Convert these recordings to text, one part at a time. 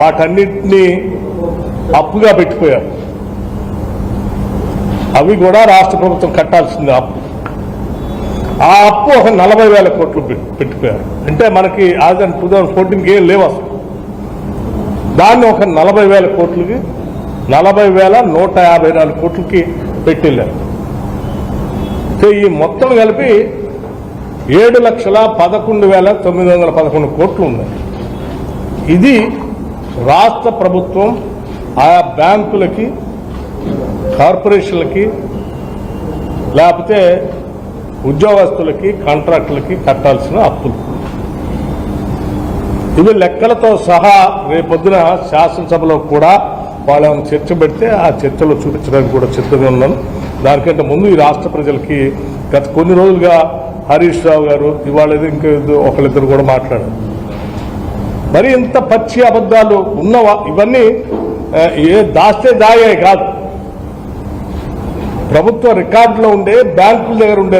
వాటన్నిటినీ అప్పుగా పెట్టిపోయారు. అవి కూడా రాష్ట్ర ప్రభుత్వం కట్టాల్సింది అప్పు. ఆ అప్పు ఒక 40,000 కోట్లు పెట్టిపోయారు. అంటే మనకి ఆజ్ 2014కి ఏం లేవు అసలు. దాన్ని ఒక 40,000 కోట్లకి 40,154 కోట్లకి పెట్టిల్లారు. ఈ మొత్తం కలిపి 7,11,911 కోట్లు ఉన్నాయి. ఇది రాష్ట్ర ప్రభుత్వం ఆయా బ్యాంకులకి, కార్పొరేషన్లకి, లేకపోతే ఉద్యోగస్తులకి, కాంట్రాక్టులకి కట్టాల్సిన అప్పులు. ఇవి లెక్కలతో సహా రేపొద్దున శాసనసభలో కూడా వాళ్ళు ఏమైనా చర్చ పెడితే ఆ చర్చలో చూపించడానికి కూడా సిద్ధంగా ఉన్నాను. దానికంటే ముందు ఈ రాష్ట్ర ప్రజలకి గత కొన్ని రోజులుగా హరీష్ రావు గారు, ఇవాళ ఇంకా ఒకళ్ళిద్దరు కూడా మాట్లాడారు. మరి ఇంత పచ్చి అబద్ధాలు ఉన్నవా? ఇవన్నీ దాస్తే దాగే కాదు, ప్రభుత్వ రికార్డులో ఉండే, బ్యాంకుల దగ్గర ఉండే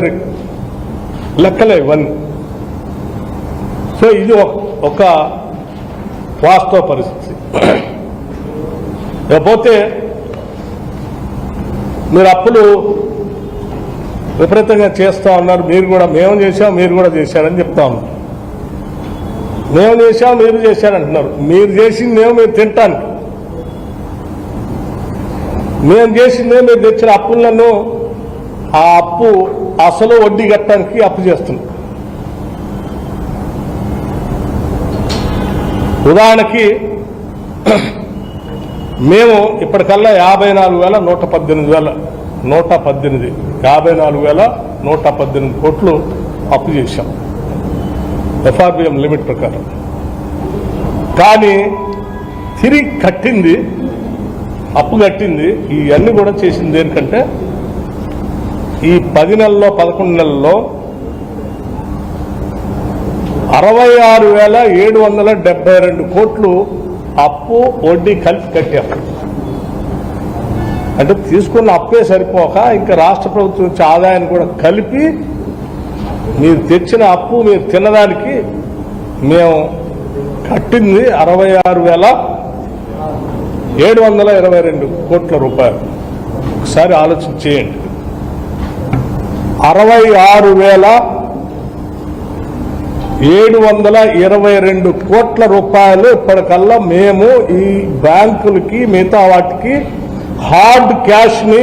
లెక్కలే ఇవన్నీ. సో ఇది ఒక వాస్తవ పరిస్థితి. లేకపోతే మీరు అప్పులు విపరీతంగా చేస్తూ ఉన్నారు. మీరు కూడా మేము చేసాం, మీరు కూడా చేశారని చెప్తా ఉన్నారు. మేము చేసాం, మీరు చేశారంటున్నారు. మీరు చేసిందేమో మీరు తింటానికి, మేము చేసిందే మీరు తెచ్చిన అప్పులను ఆ అప్పు అసలు వడ్డీ కట్టడానికి అప్పు చేస్తున్నాం. ఉదాహరణకి మేము ఇప్పటికల్లా 54,118 కోట్లు అప్పు చేశాం ఎఫ్ఆర్బిఎం లిమిట్ ప్రకారం. కానీ తిరిగి కట్టింది, అప్పు కట్టింది, ఇవన్నీ కూడా చేసింది దేనికంటే ఈ 10 నెలల్లో 11 నెలల్లో 66,772 కోట్లు అప్పు వడ్డీ కలిపి కట్టాము. అంటే తీసుకున్న అప్పే సరిపోక ఇంకా రాష్ట్ర ప్రభుత్వం నుంచి ఆదాయాన్ని కూడా కలిపి మీరు తెచ్చిన అప్పు మీరు తినడానికి మేము కట్టింది 66,722 కోట్ల రూపాయలు. ఒకసారి ఆలోచన చేయండి. 66,722 కోట్ల రూపాయలు ఇప్పటికల్లా మేము ఈ బ్యాంకులకి, మిగతా వాటికి హార్డ్ క్యాష్ని